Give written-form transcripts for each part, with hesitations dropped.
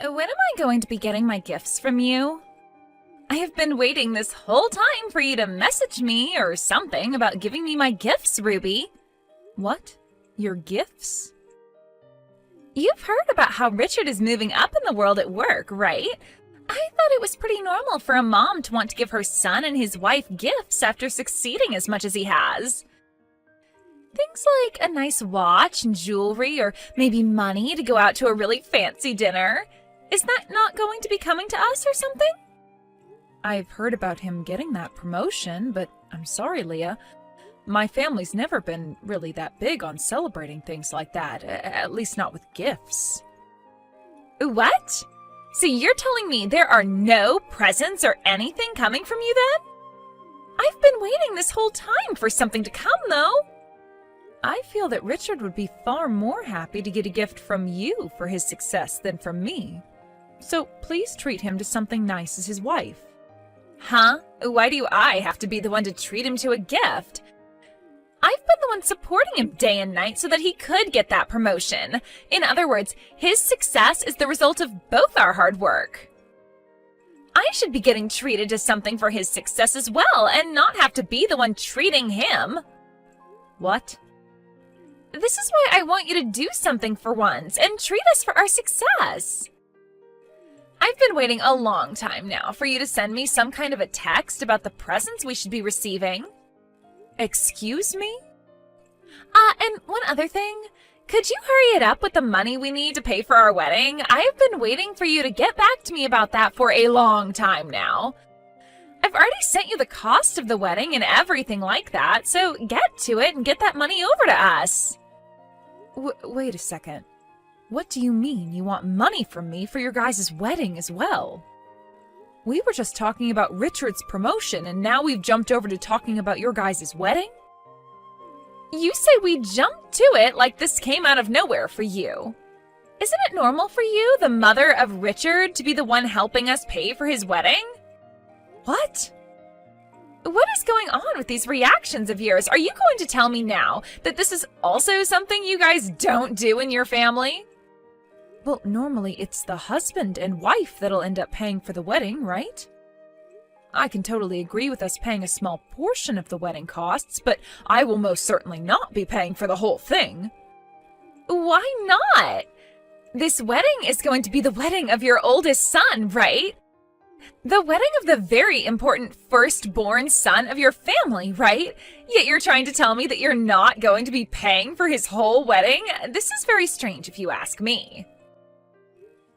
when am I going to be getting my gifts from you? I have been waiting this whole time for you to message me or something about giving me my gifts, Ruby. What? Your gifts? You've heard about how Richard is moving up in the world at work, right? I thought it was pretty normal for a mom to want to give her son and his wife gifts after succeeding as much as he has. Things like a nice watch and jewelry, or maybe money to go out to a really fancy dinner. Is that not going to be coming to us or something? I've heard about him getting that promotion, but I'm sorry, Leah. My family's never been really that big on celebrating things like that, at least not with gifts. What? So you're telling me there are no presents or anything coming from you then? I've been waiting this whole time for something to come, though. I feel that Richard would be far more happy to get a gift from you for his success than from me. So please treat him to something nice as his wife. Huh? Why do I have to be the one to treat him to a gift? I've been the one supporting him day and night so that he could get that promotion. In other words, his success is the result of both our hard work. I should be getting treated to something for his success as well, and not have to be the one treating him. What? This is why I want you to do something for once, and treat us for our success. I've been waiting a long time now for you to send me some kind of a text about the presents we should be receiving. Excuse me? And one other thing. Could you hurry it up with the money we need to pay for our wedding? I've been waiting for you to get back to me about that for a long time now. I've already sent you the cost of the wedding and everything like that, so get to it and get that money over to us. Wait a second. What do you mean you want money from me for your guys' wedding as well? We were just talking about Richard's promotion, and now we've jumped over to talking about your guys' wedding? You say we jumped to it like this came out of nowhere for you. Isn't it normal for you, the mother of Richard, to be the one helping us pay for his wedding? What? What is going on with these reactions of yours? Are you going to tell me now that this is also something you guys don't do in your family? Well, normally it's the husband and wife that'll end up paying for the wedding, right? I can totally agree with us paying a small portion of the wedding costs, but I will most certainly not be paying for the whole thing. Why not? This wedding is going to be the wedding of your oldest son, right? The wedding of the very important firstborn son of your family, right? Yet you're trying to tell me that you're not going to be paying for his whole wedding? This is very strange if you ask me.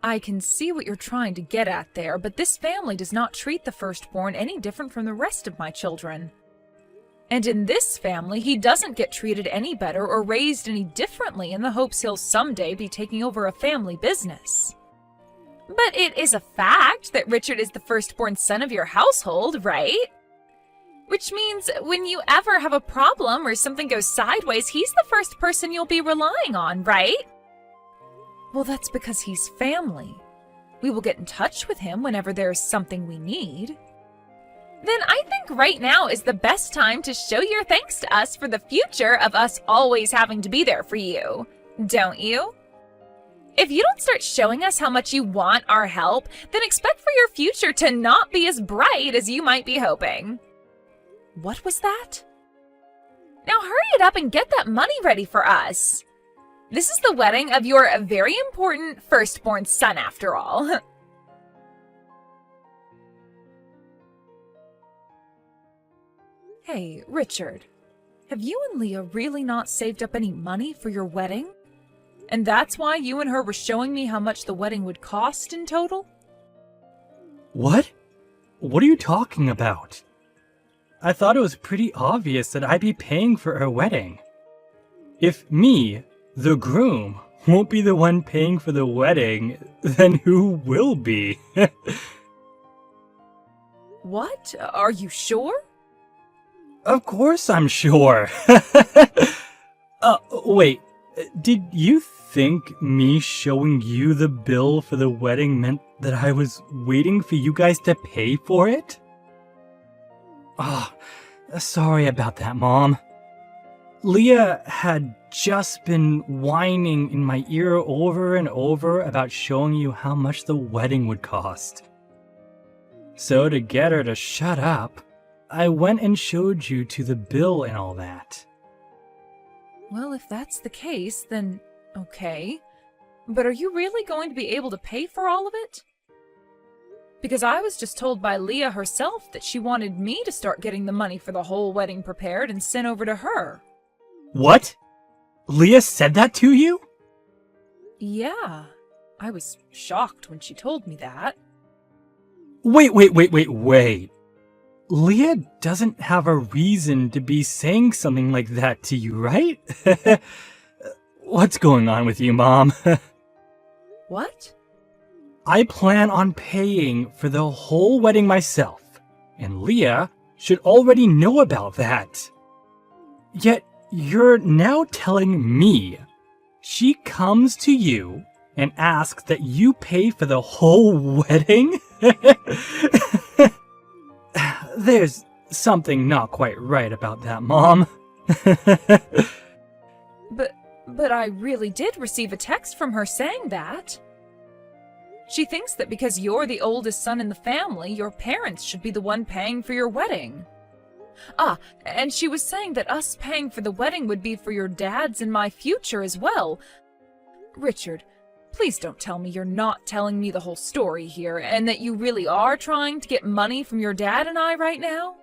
I can see what you're trying to get at there, but this family does not treat the firstborn any different from the rest of my children. And in this family, he doesn't get treated any better or raised any differently in the hopes he'll someday be taking over a family business. But it is a fact that Richard is the firstborn son of your household, right? Which means when you ever have a problem or something goes sideways, he's the first person you'll be relying on, right? Well, that's because he's family. We will get in touch with him whenever there's something we need. Then I think right now is the best time to show your thanks to us for the future of us always having to be there for you, don't you? If you don't start showing us how much you want our help, then expect for your future to not be as bright as you might be hoping. What was that? Now hurry it up and get that money ready for us. This is the wedding of your very important firstborn son, after all. Hey, Richard, have you and Leah really not saved up any money for your wedding? And that's why you and her were showing me how much the wedding would cost in total? What? What are you talking about? I thought it was pretty obvious that I'd be paying for her wedding. If me, the groom, won't be the one paying for the wedding, then who will be? What? Are you sure? Of course I'm sure. Wait, did you think me showing you the bill for the wedding meant that I was waiting for you guys to pay for it? Oh, sorry about that, Mom. Leah had just been whining in my ear over and over about showing you how much the wedding would cost. So to get her to shut up, I went and showed you to the bill and all that. Well, if that's the case, then okay. But are you really going to be able to pay for all of it? Because I was just told by Leah herself that she wanted me to start getting the money for the whole wedding prepared and sent over to her. What? Leah said that to you? Yeah. I was shocked when she told me that. Wait. Leah doesn't have a reason to be saying something like that to you, right? What's going on with you, Mom? What? I plan on paying for the whole wedding myself, and Leah should already know about that. Yet you're now telling me she comes to you and asks that you pay for the whole wedding? There's something not quite right about that, Mom. But I really did receive a text from her saying that. She thinks that because you're the oldest son in the family, your parents should be the one paying for your wedding. Ah, and she was saying that us paying for the wedding would be for your dad's and my future as well. Richard, please don't tell me you're not telling me the whole story here, and that you really are trying to get money from your dad and I right now?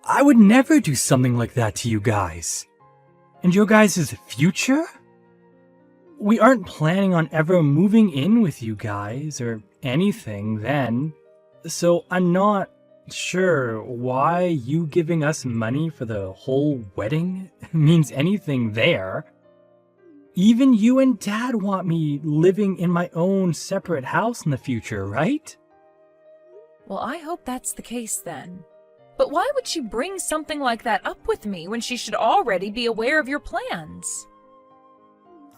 I would never do something like that to you guys. And your guys' future? We aren't planning on ever moving in with you guys or anything then, so I'm not sure why you giving us money for the whole wedding means anything there. Even you and Dad want me living in my own separate house in the future, right? Well, I hope that's the case then. But why would she bring something like that up with me when she should already be aware of your plans?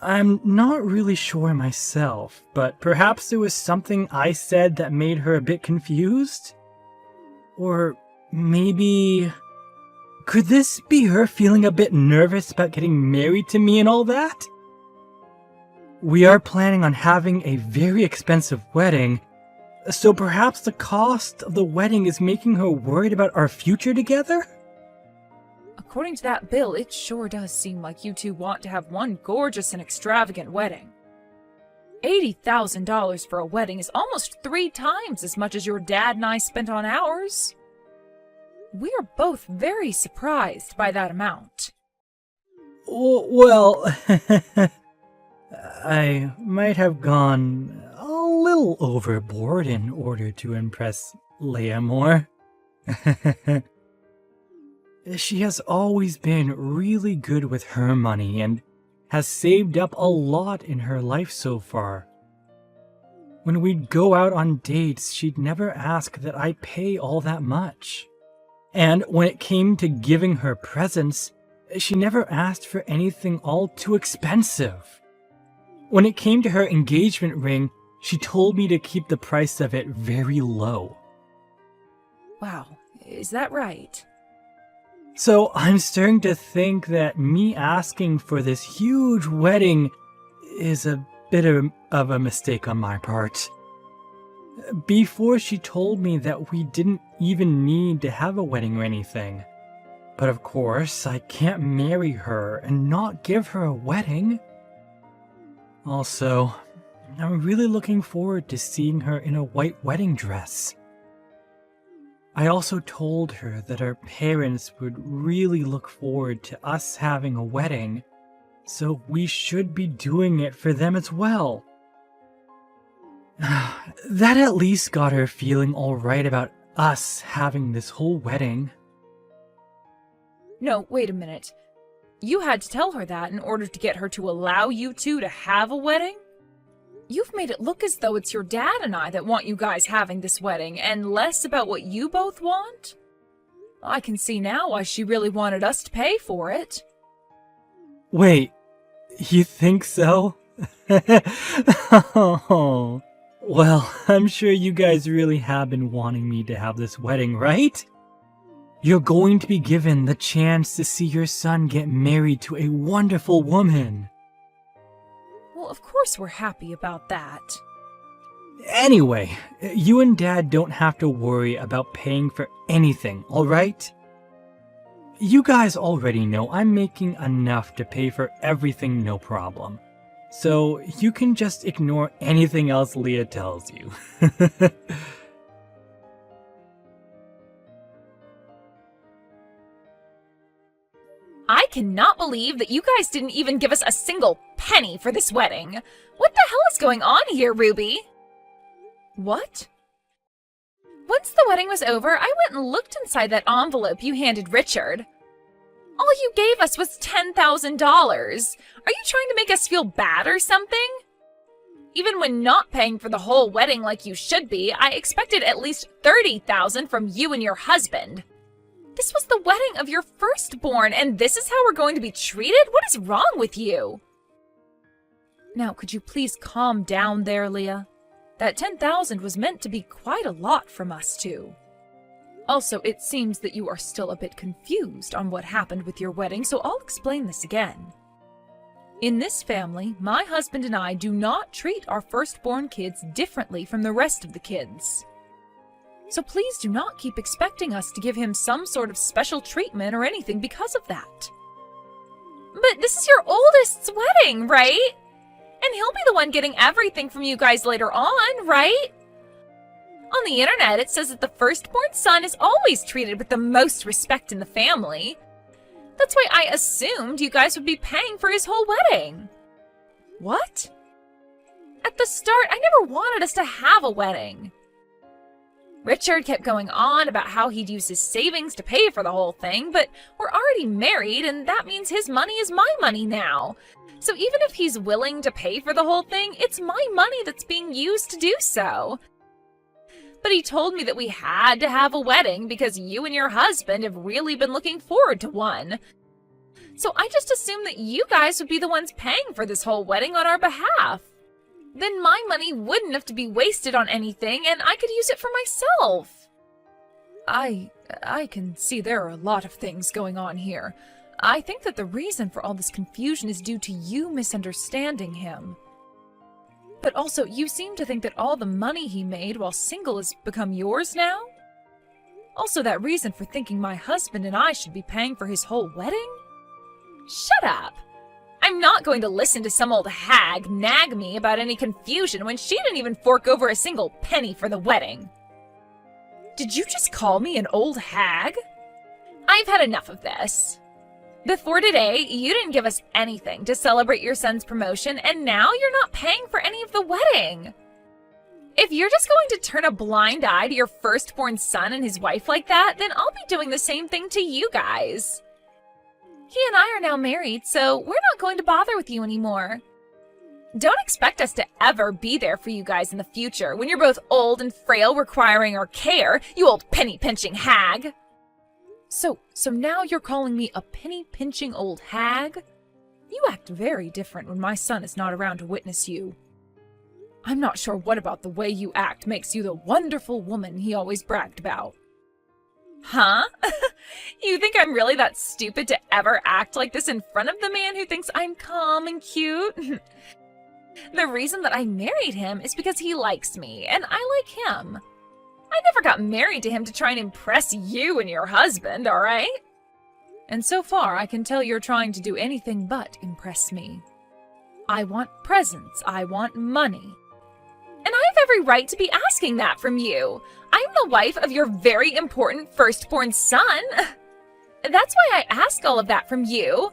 I'm not really sure myself, but perhaps there was something I said that made her a bit confused? Or maybe... could this be her feeling a bit nervous about getting married to me and all that? We are planning on having a very expensive wedding, so perhaps the cost of the wedding is making her worried about our future together? According to that bill, it sure does seem like you two want to have one gorgeous and extravagant wedding. $80,000 for a wedding is almost 3 times as much as your dad and I spent on ours. We are both very surprised by that amount. Well, I might have gone a little overboard in order to impress Leia more. She has always been really good with her money and has saved up a lot in her life so far. When we'd go out on dates, she'd never ask that I pay all that much. And when it came to giving her presents, she never asked for anything all too expensive. When it came to her engagement ring, she told me to keep the price of it very low. Wow, is that right? So I'm starting to think that me asking for this huge wedding is a bit of a mistake on my part. Before she told me that we didn't even need to have a wedding or anything. But of course, I can't marry her and not give her a wedding. Also, I'm really looking forward to seeing her in a white wedding dress. I also told her that our parents would really look forward to us having a wedding, so we should be doing it for them as well. That at least got her feeling alright about us having this whole wedding. No, wait a minute. You had to tell her that in order to get her to allow you two to have a wedding? You've made it look as though it's your dad and I that want you guys having this wedding, and less about what you both want? I can see now why she really wanted us to pay for it. Wait, you think so? Oh. Well, I'm sure you guys really have been wanting me to have this wedding, right? You're going to be given the chance to see your son get married to a wonderful woman. Well, of course we're happy about that. Anyway, you and Dad don't have to worry about paying for anything, alright? You guys already know I'm making enough to pay for everything, no problem. So you can just ignore anything else Leah tells you. I cannot believe that you guys didn't even give us a single penny for this wedding. What the hell is going on here, Ruby? What? Once the wedding was over, I went and looked inside that envelope you handed Richard. All you gave us was $10,000. Are you trying to make us feel bad or something? Even when not paying for the whole wedding like you should be, I expected at least $30,000 from you and your husband. This was the wedding of your firstborn, and this is how we're going to be treated? What is wrong with you? Now, could you please calm down there, Leah? That $10,000 was meant to be quite a lot from us two. Also, it seems that you are still a bit confused on what happened with your wedding, so I'll explain this again. In this family, my husband and I do not treat our firstborn kids differently from the rest of the kids. So please do not keep expecting us to give him some sort of special treatment or anything because of that. But this is your oldest's wedding, right? And he'll be the one getting everything from you guys later on, right? On the internet, it says that the firstborn son is always treated with the most respect in the family. That's why I assumed you guys would be paying for his whole wedding. What? At the start, I never wanted us to have a wedding. Richard kept going on about how he'd use his savings to pay for the whole thing, but we're already married, and that means his money is my money now. So even if he's willing to pay for the whole thing, it's my money that's being used to do so. But he told me that we had to have a wedding because you and your husband have really been looking forward to one. So I just assumed that you guys would be the ones paying for this whole wedding on our behalf. Then my money wouldn't have to be wasted on anything, and I could use it for myself. I can see there are a lot of things going on here. I think that the reason for all this confusion is due to you misunderstanding him. But also, you seem to think that all the money he made while single has become yours now? Also, that reason for thinking my husband and I should be paying for his whole wedding? Shut up! I'm not going to listen to some old hag nag me about any confusion when she didn't even fork over a single penny for the wedding. Did you just call me an old hag? I've had enough of this. Before today, you didn't give us anything to celebrate your son's promotion, and now you're not paying for any of the wedding. If you're just going to turn a blind eye to your firstborn son and his wife like that, then I'll be doing the same thing to you guys. He and I are now married, so we're not going to bother with you anymore. Don't expect us to ever be there for you guys in the future when you're both old and frail requiring our care, you old penny-pinching hag. So now you're calling me a penny-pinching old hag? You act very different when my son is not around to witness you. I'm not sure what about the way you act makes you the wonderful woman he always bragged about. Huh? You think I'm really that stupid to ever act like this in front of the man who thinks I'm calm and cute? The reason that I married him is because he likes me, and I like him. I never got married to him to try and impress you and your husband, all right? And so far, I can tell you're trying to do anything but impress me. I want presents. I want money. And I have every right to be asking that from you. I'm the wife of your very important firstborn son. That's why I ask all of that from you.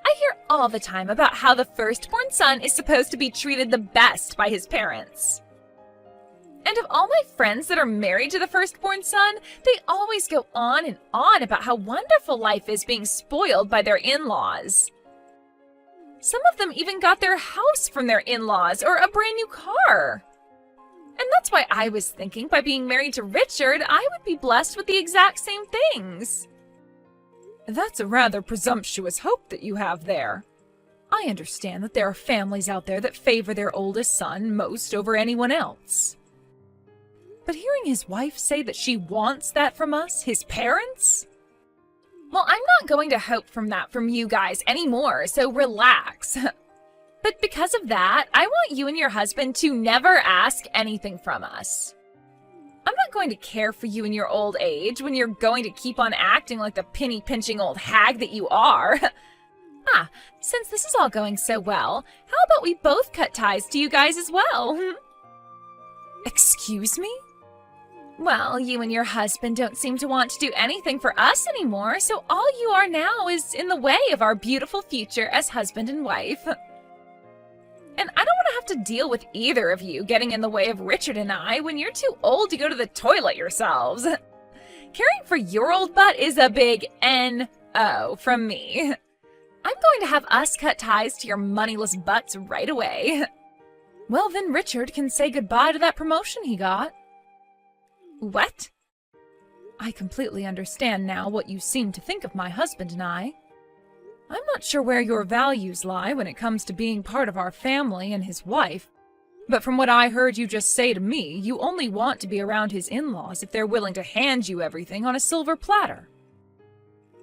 I hear all the time about how the firstborn son is supposed to be treated the best by his parents. And of all my friends that are married to the firstborn son, they always go on and on about how wonderful life is being spoiled by their in-laws. Some of them even got their house from their in-laws or a brand new car. And that's why I was thinking by being married to Richard, I would be blessed with the exact same things. That's a rather presumptuous hope that you have there. I understand that there are families out there that favor their oldest son most over anyone else. But hearing his wife say that she wants that from us, his parents? Well, I'm not going to hope from you guys anymore, so relax. But because of that, I want you and your husband to never ask anything from us. I'm not going to care for you in your old age when you're going to keep on acting like the penny-pinching old hag that you are. Since this is all going so well, how about we both cut ties to you guys as well? Excuse me? Well, you and your husband don't seem to want to do anything for us anymore, so all you are now is in the way of our beautiful future as husband and wife. And I don't want to have to deal with either of you getting in the way of Richard and I when you're too old to go to the toilet yourselves. Caring for your old butt is a big N-O from me. I'm going to have us cut ties to your moneyless butts right away. Well, then Richard can say goodbye to that promotion he got. What? I completely understand now what you seem to think of my husband and I. I'm not sure where your values lie when it comes to being part of our family and his wife, but from what I heard you just say to me, you only want to be around his in-laws if they're willing to hand you everything on a silver platter.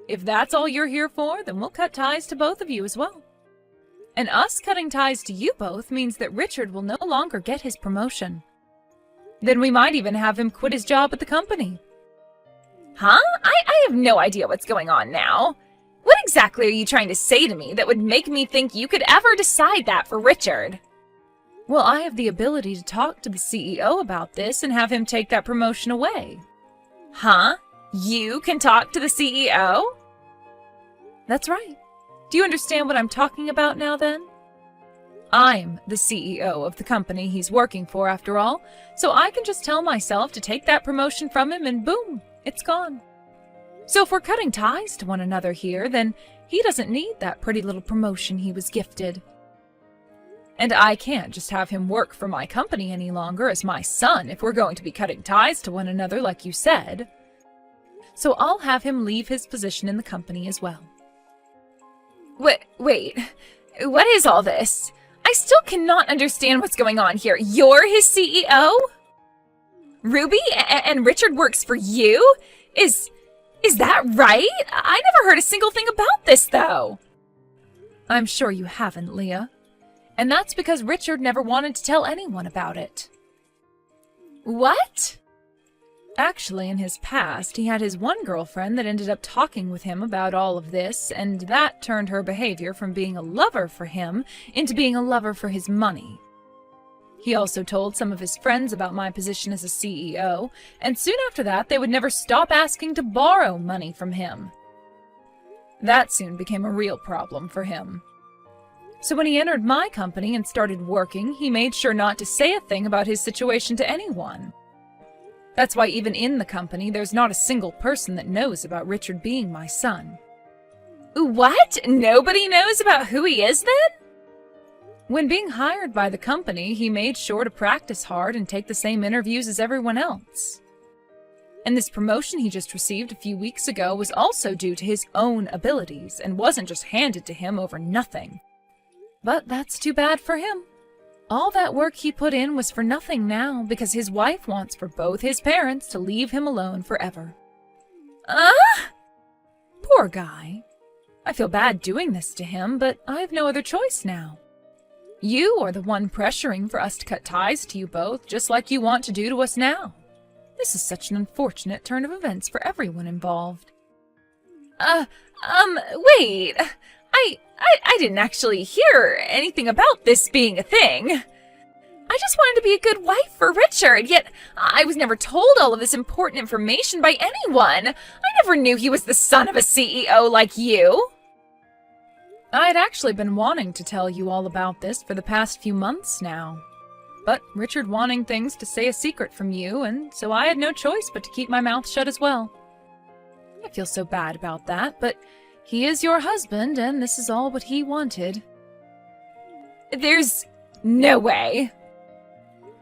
If that's all you're here for, then we'll cut ties to both of you as well. And us cutting ties to you both means that Richard will no longer get his promotion. Then we might even have him quit his job at the company. Huh? I have no idea what's going on now. What exactly are you trying to say to me that would make me think you could ever decide that for Richard? Well, I have the ability to talk to the CEO about this and have him take that promotion away. Huh? You can talk to the CEO? That's right. Do you understand what I'm talking about now then? I'm the CEO of the company he's working for after all, so I can just tell myself to take that promotion from him and boom, it's gone. So if we're cutting ties to one another here, then he doesn't need that pretty little promotion he was gifted. And I can't just have him work for my company any longer as my son if we're going to be cutting ties to one another like you said. So I'll have him leave his position in the company as well. Wait, what is all this? I still cannot understand what's going on here. You're his CEO? Ruby and Richard works for you? Is that right? I never heard a single thing about this, though. I'm sure you haven't, Leah. And that's because Richard never wanted to tell anyone about it. What? Actually, in his past, he had his one girlfriend that ended up talking with him about all of this, and that turned her behavior from being a lover for him into being a lover for his money. He also told some of his friends about my position as a CEO, and soon after that they would never stop asking to borrow money from him. That soon became a real problem for him. So when he entered my company and started working, he made sure not to say a thing about his situation to anyone. That's why even in the company, there's not a single person that knows about Richard being my son. What? Nobody knows about who he is then? When being hired by the company, he made sure to practice hard and take the same interviews as everyone else. And this promotion he just received a few weeks ago was also due to his own abilities and wasn't just handed to him over nothing. But that's too bad for him. All that work he put in was for nothing now because his wife wants for both his parents to leave him alone forever. Poor guy. I feel bad doing this to him, but I have no other choice now. You are the one pressuring for us to cut ties to you both, just like you want to do to us now. This is such an unfortunate turn of events for everyone involved. Wait. I didn't actually hear anything about this being a thing. I just wanted to be a good wife for Richard, yet I was never told all of this important information by anyone. I never knew he was the son of a CEO like you. I'd actually been wanting to tell you all about this for the past few months now. But Richard wanting things to stay a secret from you, and so I had no choice but to keep my mouth shut as well. I feel so bad about that, but he is your husband, and this is all what he wanted. There's no way.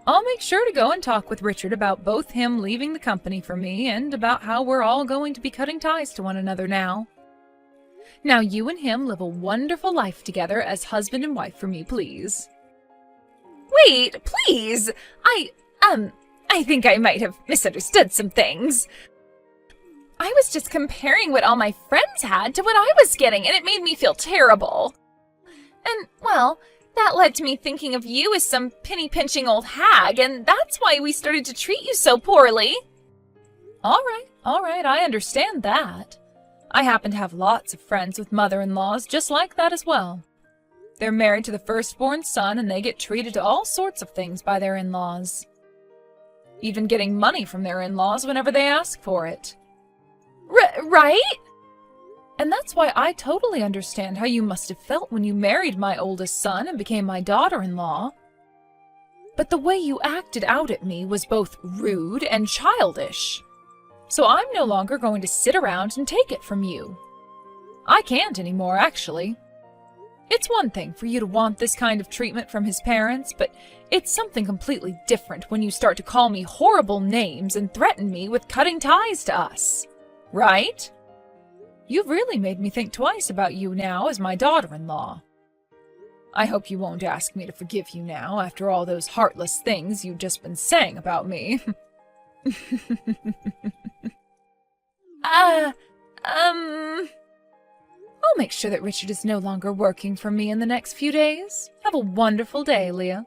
I'll make sure to go and talk with Richard about both him leaving the company for me and about how we're all going to be cutting ties to one another now. Now you and him live a wonderful life together as husband and wife for me, please. Wait, please! I I think I might have misunderstood some things. I was just comparing what all my friends had to what I was getting, and it made me feel terrible. And, well, that led to me thinking of you as some penny-pinching old hag, and that's why we started to treat you so poorly. All right, I understand that. I happen to have lots of friends with mother-in-laws just like that as well. They're married to the firstborn son, and they get treated to all sorts of things by their in-laws. Even getting money from their in-laws whenever they ask for it. Right? And that's why I totally understand how you must have felt when you married my oldest son and became my daughter-in-law. But the way you acted out at me was both rude and childish. So I'm no longer going to sit around and take it from you. I can't anymore, actually. It's one thing for you to want this kind of treatment from his parents, but it's something completely different when you start to call me horrible names and threaten me with cutting ties to us. Right? You've really made me think twice about you now as my daughter-in-law. I hope you won't ask me to forgive you now after all those heartless things you've just been saying about me. I'll make sure that Richard is no longer working for me in the next few days. Have a wonderful day, Leah.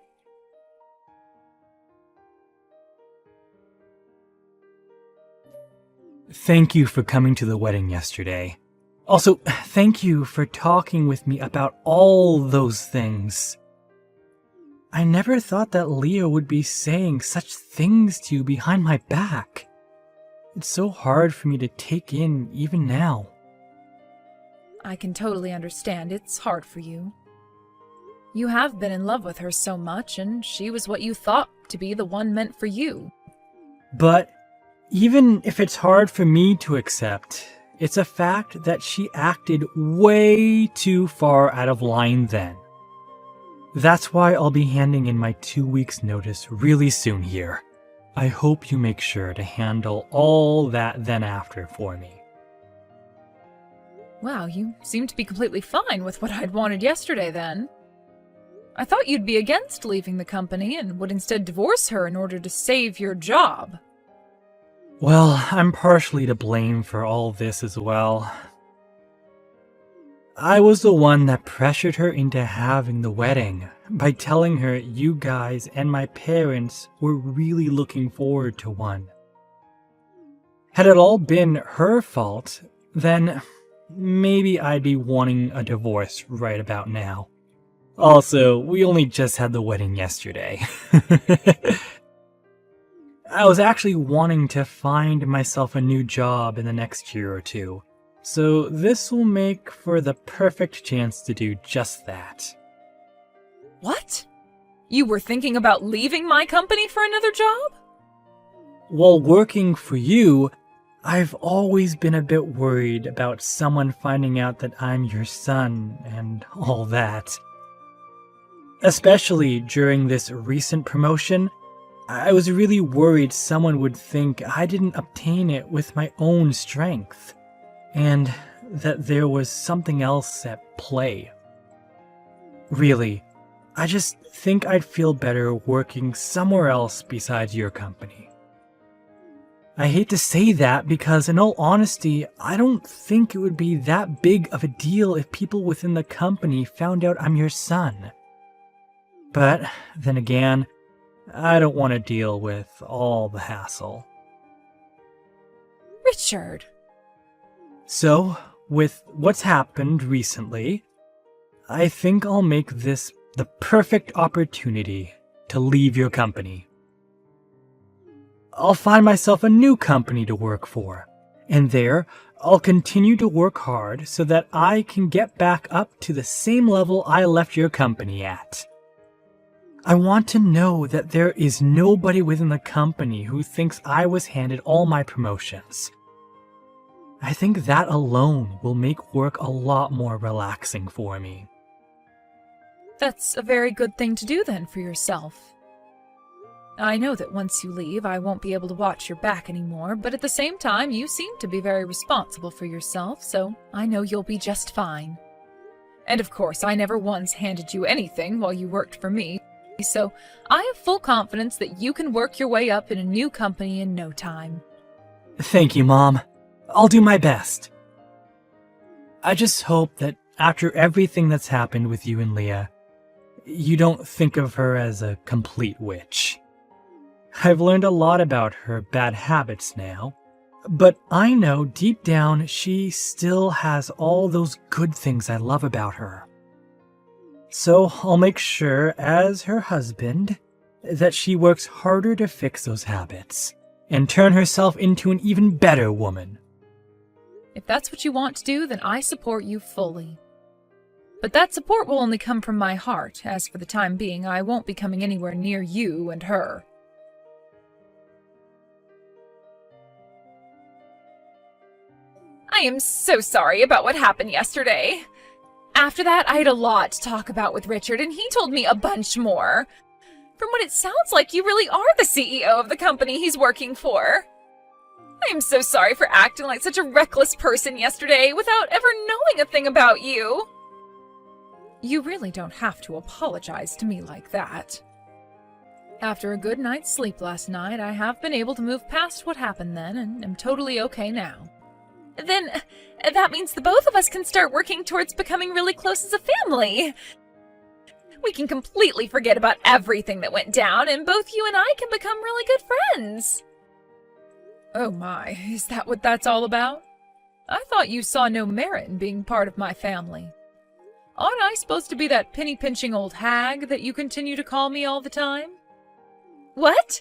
Thank you for coming to the wedding yesterday. Also, thank you for talking with me about all those things. I never thought that Leah would be saying such things to you behind my back. It's so hard for me to take in even now. I can totally understand it's hard for you. You have been in love with her so much, and she was what you thought to be the one meant for you. But even if it's hard for me to accept, it's a fact that she acted way too far out of line then. That's why I'll be handing in my 2 weeks' notice really soon here. I hope you make sure to handle all that then after for me. Wow, you seem to be completely fine with what I'd wanted yesterday, then. I thought you'd be against leaving the company and would instead divorce her in order to save your job. Well, I'm partially to blame for all this as well. I was the one that pressured her into having the wedding by telling her you guys and my parents were really looking forward to one. Had it all been her fault, then maybe I'd be wanting a divorce right about now. Also, we only just had the wedding yesterday. I was actually wanting to find myself a new job in the next year or two, so this will make for the perfect chance to do just that. What? You were thinking about leaving my company for another job? While working for you, I've always been a bit worried about someone finding out that I'm your son and all that. Especially during this recent promotion, I was really worried someone would think I didn't obtain it with my own strength, and that there was something else at play. Really, I just think I'd feel better working somewhere else besides your company. I hate to say that because, in all honesty, I don't think it would be that big of a deal if people within the company found out I'm your son. But then again, I don't want to deal with all the hassle. Richard. So, with what's happened recently, I think I'll make this the perfect opportunity to leave your company. I'll find myself a new company to work for, and there I'll continue to work hard so that I can get back up to the same level I left your company at. I want to know that there is nobody within the company who thinks I was handed all my promotions. I think that alone will make work a lot more relaxing for me. That's a very good thing to do then for yourself. I know that once you leave, I won't be able to watch your back anymore, but at the same time, you seem to be very responsible for yourself, so I know you'll be just fine. And of course, I never once handed you anything while you worked for me, so I have full confidence that you can work your way up in a new company in no time. Thank you, Mom. I'll do my best. I just hope that after everything that's happened with you and Leah, you don't think of her as a complete witch. I've learned a lot about her bad habits now, but I know deep down she still has all those good things I love about her. So I'll make sure, as her husband, that she works harder to fix those habits and turn herself into an even better woman. If that's what you want to do, then I support you fully. But that support will only come from my heart, as for the time being, I won't be coming anywhere near you and her. I am so sorry about what happened yesterday. After that, I had a lot to talk about with Richard, and he told me a bunch more. From what it sounds like, you really are the CEO of the company he's working for. I am so sorry for acting like such a reckless person yesterday without ever knowing a thing about you. You really don't have to apologize to me like that. After a good night's sleep last night, I have been able to move past what happened then and am totally okay now. Then, that means the both of us can start working towards becoming really close as a family. We can completely forget about everything that went down, and both you and I can become really good friends. Oh my, is that what that's all about? I thought you saw no merit in being part of my family. Aren't I supposed to be that penny-pinching old hag that you continue to call me all the time? What?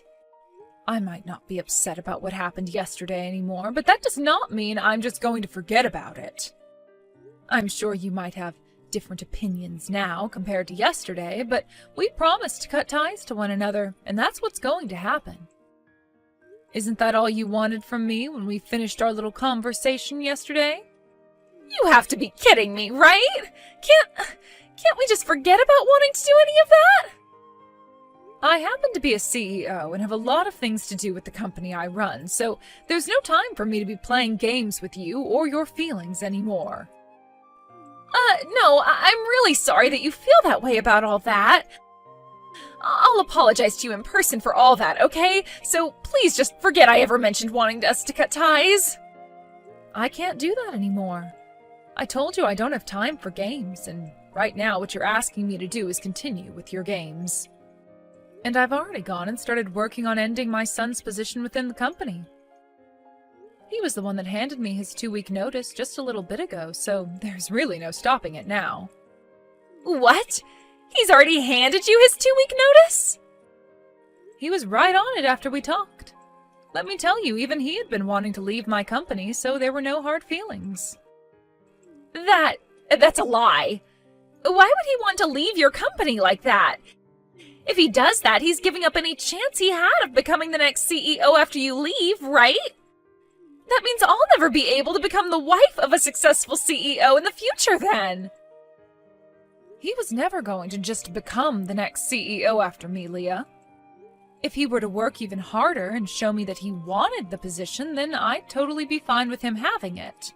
I might not be upset about what happened yesterday anymore, but that does not mean I'm just going to forget about it. I'm sure you might have different opinions now compared to yesterday, but we promised to cut ties to one another, and that's what's going to happen. Isn't that all you wanted from me when we finished our little conversation yesterday? You have to be kidding me, right? Can't we just forget about wanting to do any of that? I happen to be a CEO and have a lot of things to do with the company I run, so there's no time for me to be playing games with you or your feelings anymore. No, I'm really sorry that you feel that way about all that. I'll apologize to you in person for all that, okay? So please just forget I ever mentioned wanting us to cut ties. I can't do that anymore. I told you I don't have time for games, and right now what you're asking me to do is continue with your games. And I've already gone and started working on ending my son's position within the company. He was the one that handed me his 2-week notice just a little bit ago, so there's really no stopping it now. What? He's already handed you his 2-week notice? He was right on it after we talked. Let me tell you, even he had been wanting to leave my company, so there were no hard feelings. That's a lie. Why would he want to leave your company like that? If he does that, he's giving up any chance he had of becoming the next CEO after you leave, right? That means I'll never be able to become the wife of a successful CEO in the future then. He was never going to just become the next CEO after me, Leah. If he were to work even harder and show me that he wanted the position, then I'd totally be fine with him having it.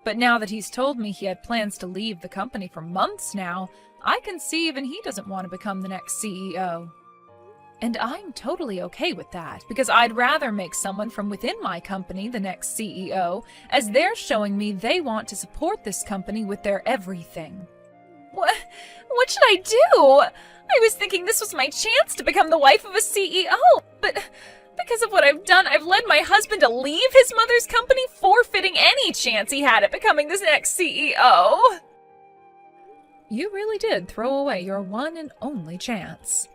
But now that he's told me he had plans to leave the company for months now, I can see even he doesn't want to become the next CEO. And I'm totally okay with that, because I'd rather make someone from within my company the next CEO, as they're showing me they want to support this company with their everything. What should I do? I was thinking this was my chance to become the wife of a CEO, but because of what I've done, I've led my husband to leave his mother's company, forfeiting any chance he had at becoming this next CEO. You really did throw away your one and only chance.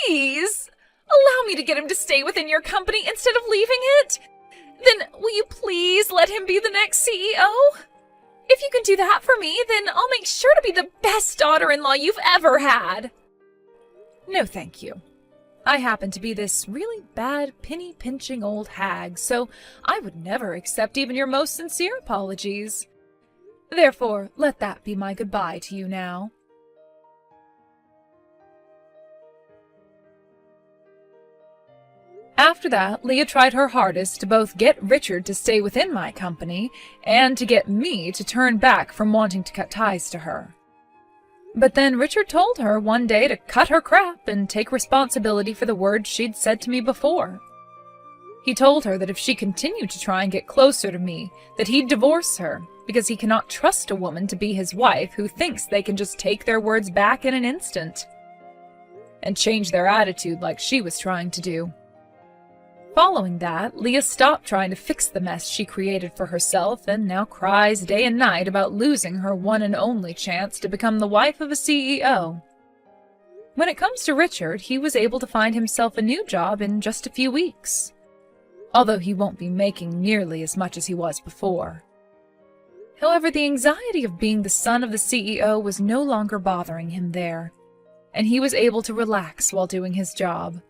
Please, allow me to get him to stay within your company instead of leaving it. Then will you please let him be the next CEO? If you can do that for me, then I'll make sure to be the best daughter-in-law you've ever had. No, thank you. I happen to be this really bad, penny-pinching old hag, so I would never accept even your most sincere apologies. Therefore, let that be my goodbye to you now. After that, Leah tried her hardest to both get Richard to stay within my company and to get me to turn back from wanting to cut ties to her. But then Richard told her one day to cut her crap and take responsibility for the words she'd said to me before. He told her that if she continued to try and get closer to me, that he'd divorce her, because he cannot trust a woman to be his wife who thinks they can just take their words back in an instant and change their attitude like she was trying to do. Following that, Leah stopped trying to fix the mess she created for herself and now cries day and night about losing her one and only chance to become the wife of a CEO. When it comes to Richard, he was able to find himself a new job in just a few weeks, although he won't be making nearly as much as he was before. However, the anxiety of being the son of the CEO was no longer bothering him there, and he was able to relax while doing his job.